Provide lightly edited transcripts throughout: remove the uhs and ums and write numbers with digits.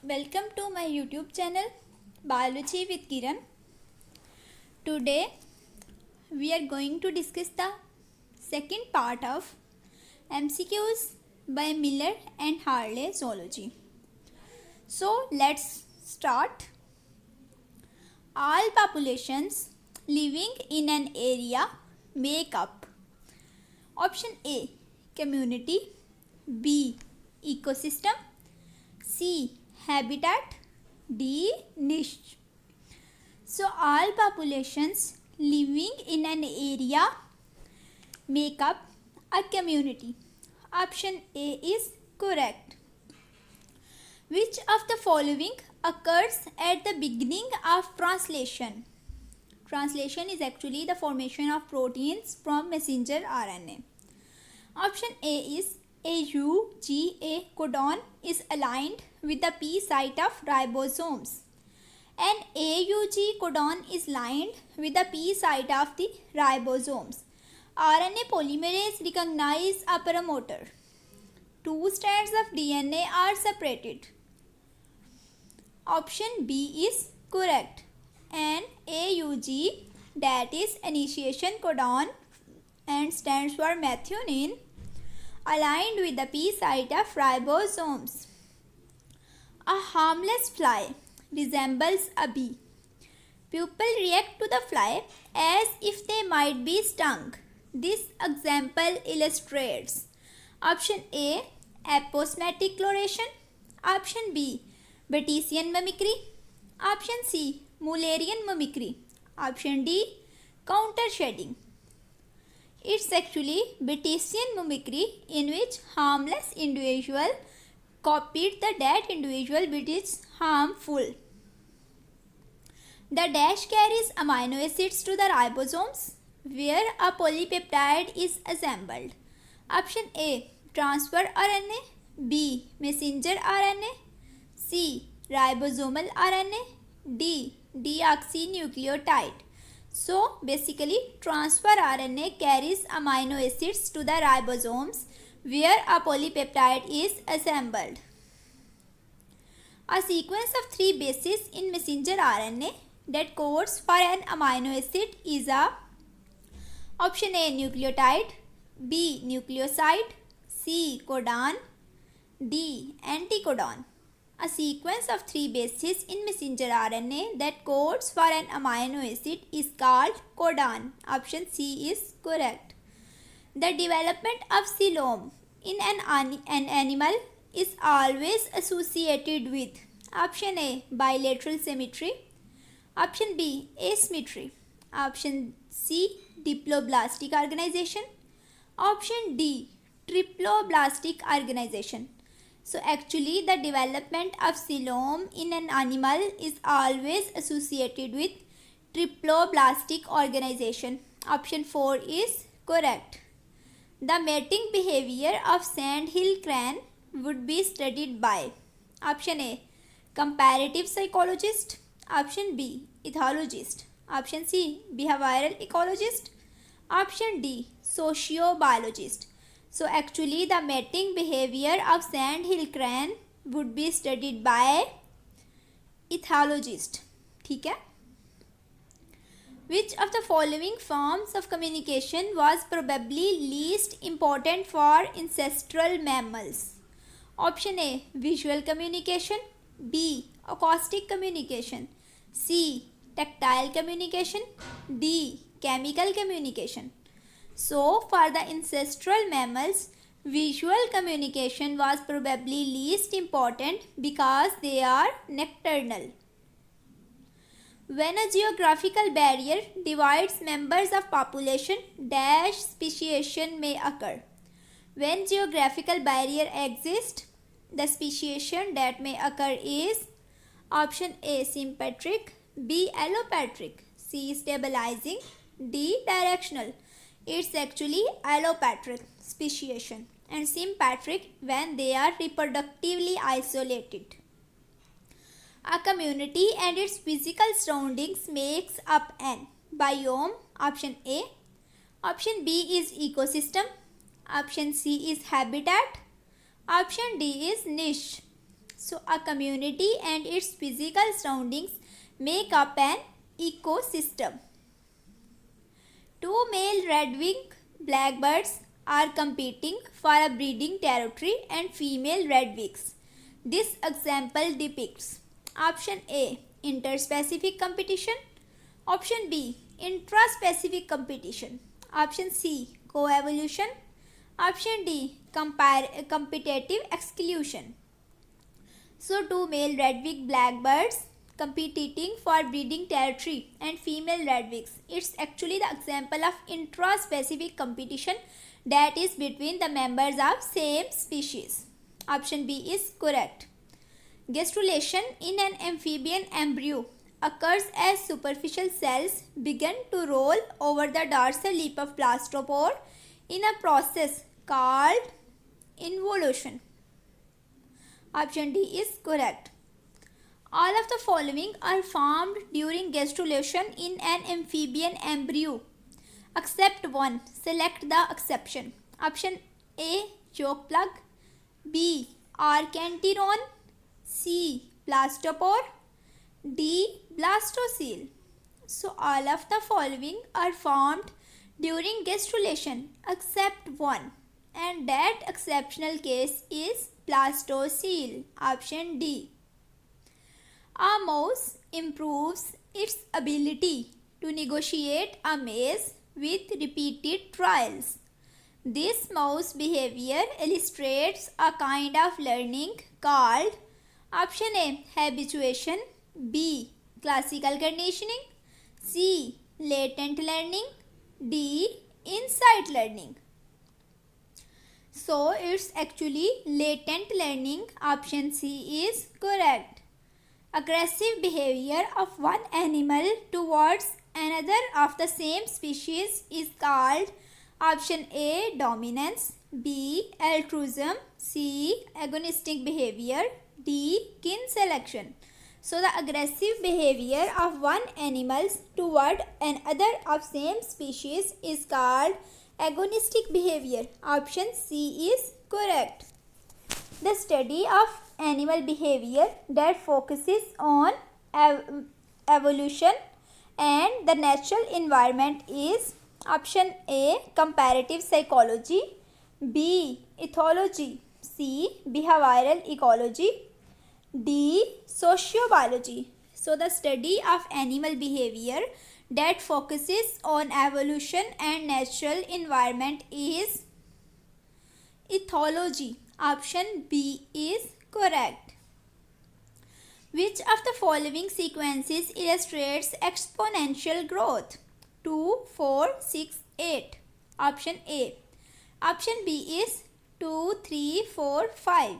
Welcome to my YouTube channel Biology with Kiran. Today we are going to discuss the second part of MCQs by Miller and Harley Zoology. So let's start. All populations living in an area make up option A community, B ecosystem, C habitat, D niche. So all populations living in an area make up a community. Option A is correct. Which of the following occurs at the beginning of translation? Translation is actually the formation of proteins from messenger RNA. Option A is AUGA codon is aligned with the P site of ribosomes. And AUG codon is lined with the P site of the ribosomes. RNA polymerase recognize a promoter. Two strands of DNA are separated. Option B is correct. And AUG, that is initiation codon and stands for methionine, aligned with the P site of ribosomes. A harmless fly resembles a bee. People react to the fly as if they might be stung. This example illustrates option A aposematic chloration, option B Batesian mimicry, option C Mullerian mimicry, option D counter shedding. It's actually Batesian mimicry in which harmless individual copied the dead individual which is harmful. The dash carries amino acids to the ribosomes where a polypeptide is assembled. Option A transfer RNA, B messenger RNA, C ribosomal RNA, D deoxynucleotide. So basically transfer RNA carries amino acids to the ribosomes where a polypeptide is assembled. A sequence of 3 bases in messenger RNA that codes for an amino acid is a option A nucleotide, B nucleoside, C codon, D anticodon. A sequence of 3 bases in messenger RNA that codes for an amino acid is called codon. Option C is correct. The development of coelom in an animal is always associated with option A bilateral symmetry, option B asymmetry, option C diploblastic organization, option D triploblastic organization. So actually the development of coelom in an animal is always associated with triploblastic organization. Option 4 is correct. The mating behavior of sandhill crane would be studied by option A comparative psychologist, option B ethologist, option C behavioral ecologist, option D sociobiologist. So actually the mating behavior of sandhill crane would be studied by ethologist. ठीक है? Which of the following forms of communication was probably least important for ancestral mammals? Option A visual communication, B acoustic communication, C tactile communication, D chemical communication. So for the ancestral mammals, visual communication was probably least important because they are nocturnal. When a geographical barrier divides members of population, dash speciation may occur. When geographical barrier exists, the speciation that may occur is option A sympatric, B allopatric, C stabilizing, D directional. It's actually allopatric speciation and sympatric when they are reproductively isolated. A community and its physical surroundings makes up an biome. Option A. Option B is ecosystem. Option C is habitat. Option D is niche. So a community and its physical surroundings make up an ecosystem. Two male red-winged blackbirds are competing for a breeding territory and female red-wings. This example depicts option A, interspecific competition, option B, intraspecific competition, option C, coevolution, option D, competitive exclusion. So two male red-winged blackbirds competing for breeding territory and female red-wings. It's actually the example of intraspecific competition, that is between the members of same species. Option B is correct. Gastrulation in an amphibian embryo occurs as superficial cells begin to roll over the dorsal lip of blastopore in a process called involution. Option D is correct. All of the following are formed during gastrulation in an amphibian embryo, except one. Select the exception. Option A, yolk plug, B, archenteron, C, blastopore, D, blastocele. So all of the following are formed during gastrulation except one, and that exceptional case is blastocele. Option D. A mouse improves its ability to negotiate a maze with repeated trials. This mouse behavior illustrates a kind of learning called option A, habituation, B, classical conditioning, C, latent learning, D, insight learning. So it's actually latent learning. Option C is correct. Aggressive behavior of one animal towards another of the same species is called option A, dominance, B, altruism, C, agonistic behavior, D, kin selection. So the aggressive behavior of one animal toward another of same species is called agonistic behavior. Option C is correct. The study of animal behavior that focuses on evolution and the natural environment is option A, comparative psychology, B, ethology, C, behavioral ecology, D, sociobiology. So the study of animal behavior that focuses on evolution and natural environment is ethology. Option B is correct. Which of the following sequences illustrates exponential growth? 2, 4, 6, 8. Option A. Option B is 2, 3, 4, 5.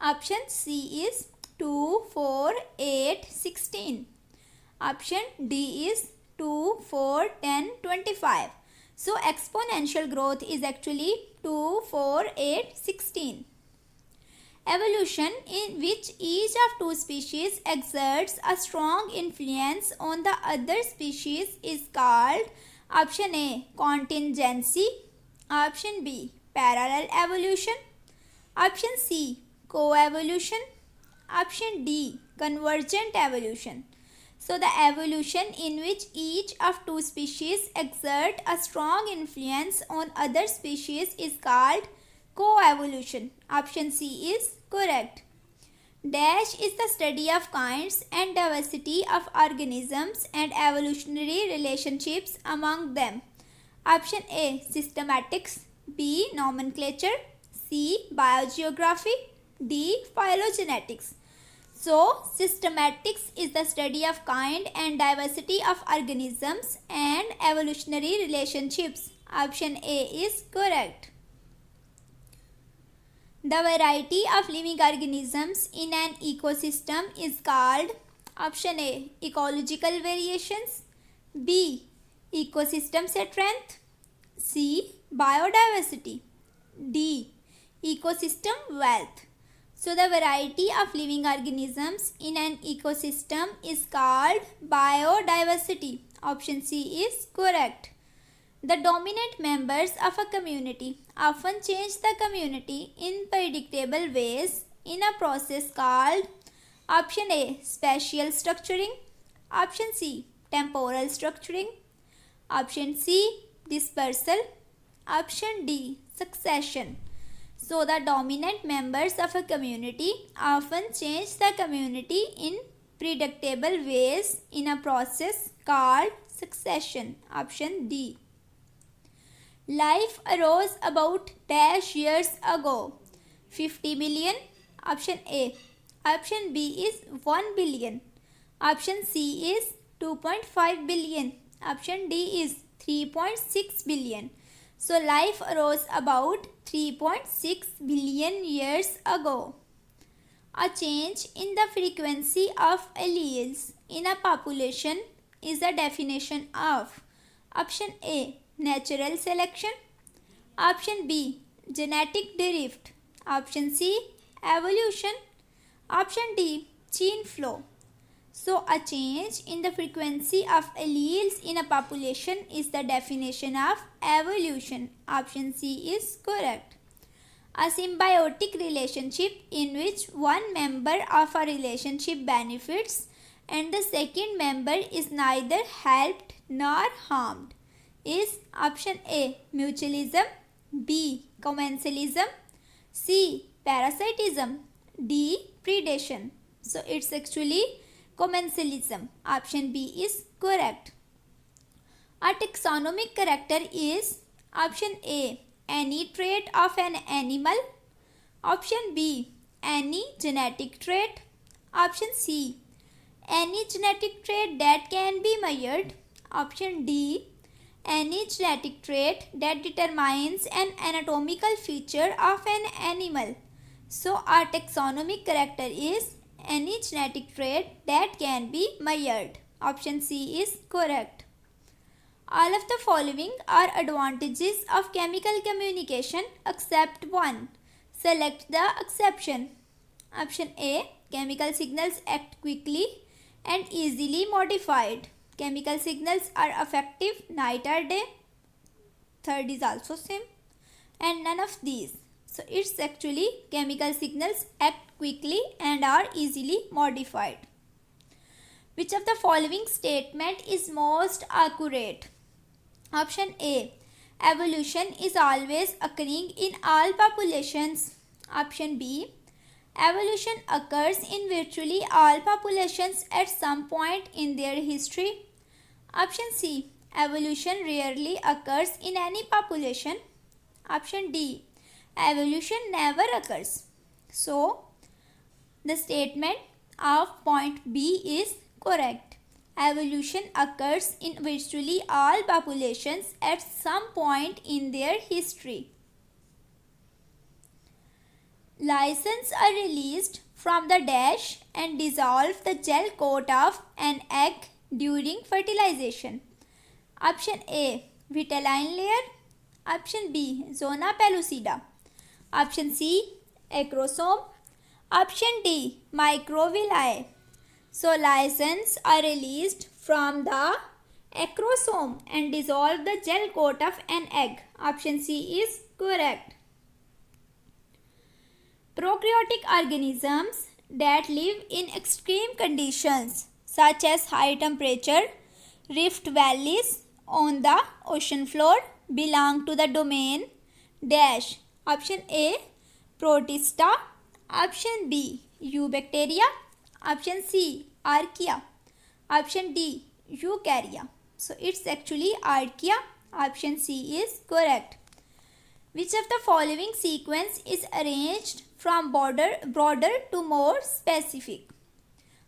Option C is 2, 4, 8, 16. Option D is 2, 4, 10, 25. So exponential growth is actually 2, 4, 8, 16. Evolution, in which each of two species exerts a strong influence on the other species, is called option A, contingency, option B, parallel evolution, option C, coevolution, option D, convergent evolution. So the evolution in which each of two species exert a strong influence on other species is called coevolution. Option C is correct. Dash is the study of kinds and diversity of organisms and evolutionary relationships among them. Option A, systematics, B, nomenclature, C, biogeography, D, phylogenetics. So, systematics is the study of kind and diversity of organisms and evolutionary relationships. Option A is correct. The variety of living organisms in an ecosystem is called option A, ecological variations, B, ecosystem strength, C, biodiversity, D, ecosystem wealth. So the variety of living organisms in an ecosystem is called biodiversity. Option C is correct. The dominant members of a community often change the community in predictable ways in a process called option A spatial structuring, option C temporal structuring, option C dispersal, option D succession. So the dominant members of a community often change the community in predictable ways in a process called succession. Option D. Life arose about dash years ago. 50 million. Option A. Option B is 1 billion. Option C is 2.5 billion. Option D is 3.6 billion. So life arose about 3.6 billion years ago. A change in the frequency of alleles in a population is the definition of option A natural selection, option B genetic drift, option C evolution, option D gene flow. So a change in the frequency of alleles in a population is the definition of evolution. Option C is correct. A symbiotic relationship in which one member of a relationship benefits and the second member is neither helped nor harmed is option A mutualism, B commensalism, C parasitism, D predation. So it's actually commensalism. Option B is correct. A taxonomic character is option A any trait of an animal, option B any genetic trait, option C any genetic trait that can be measured, option D any genetic trait that determines an anatomical feature of an animal. So our taxonomic character is any genetic trait that can be measured. Option C is correct. All of the following are advantages of chemical communication except one. Select the exception. Option A. Chemical signals act quickly and easily modified. Chemical signals are effective night or day. Third is also same. And none of these. So it's actually chemical signals act quickly and are easily modified. Which of the following statement is most accurate? Option A. Evolution is always occurring in all populations. Option B. Evolution occurs in virtually all populations at some point in their history. Option C. Evolution rarely occurs in any population. Option D. Evolution never occurs. So, the statement of point B is correct. Evolution occurs in virtually all populations at some point in their history. Lichens are released from the dash and dissolve the gel coat of an egg during fertilization. Option A. Vitelline layer. Option B. Zona pellucida. Option C. Acrosome. Option D. Microvilli. So lichens are released from the acrosome and dissolve the gel coat of an egg. Option C is correct. Prokaryotic organisms that live in extreme conditions such as high temperature, rift valleys on the ocean floor belong to the domain dash. Option A. Protista. Option B. Eubacteria. Option C. Archaea. Option D. Eukarya. So it's actually Archaea. Option C is correct. Which of the following sequence is arranged from broader to more specific?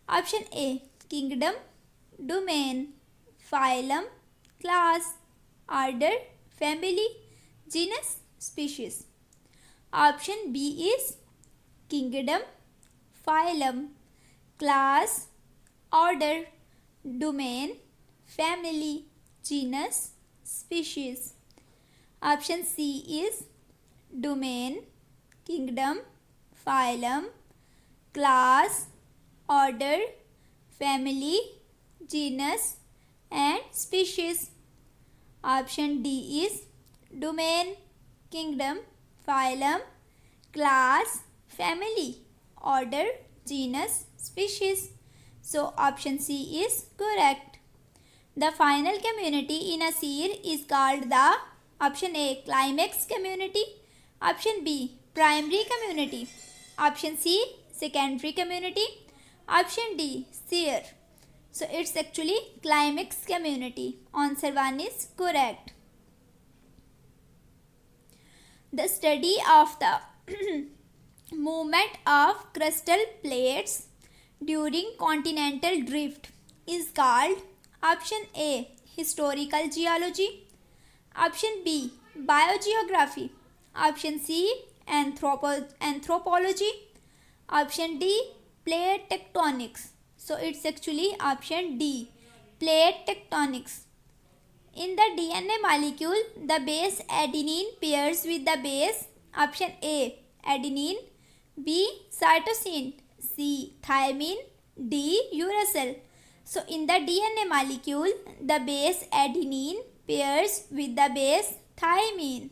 Option A. Kingdom, domain, phylum, class, order, family, genus, species. Option B is kingdom, phylum, class, order, domain, family, genus, species. Option C is domain, kingdom, phylum, class, order, family, genus and species. Option D is domain, kingdom, phylum, class, family, order, genus, species. So option C is correct. The final community in a seed is called the option A climax community, option B primary community, option C secondary community, option D seer. So it's actually climax community. Answer 1 is correct. The study of the movement of crustal plates during continental drift is called option A historical geology, option B biogeography, option C anthropology, option D plate tectonics. So it's actually option D plate tectonics. In the DNA molecule, the base adenine pairs with the base option A adenine, B cytosine, C thymine, D uracil. So in the DNA molecule, the base adenine pairs with the base thymine.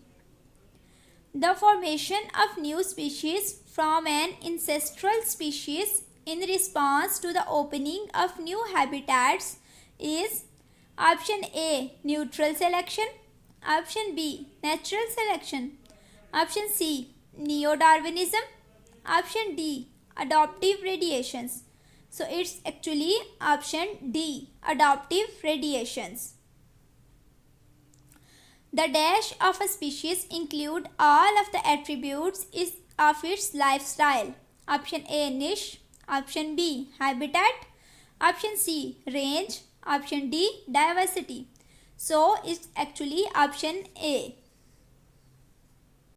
The formation of new species from an ancestral species in response to the opening of new habitats is option A neutral selection, option B natural selection, option C neo-Darwinism, option D adoptive radiations. So it's actually option D adoptive radiations. The dash of a species include all of the attributes of its lifestyle. Option A niche, option B habitat, option C range, option D diversity. So it's actually option A.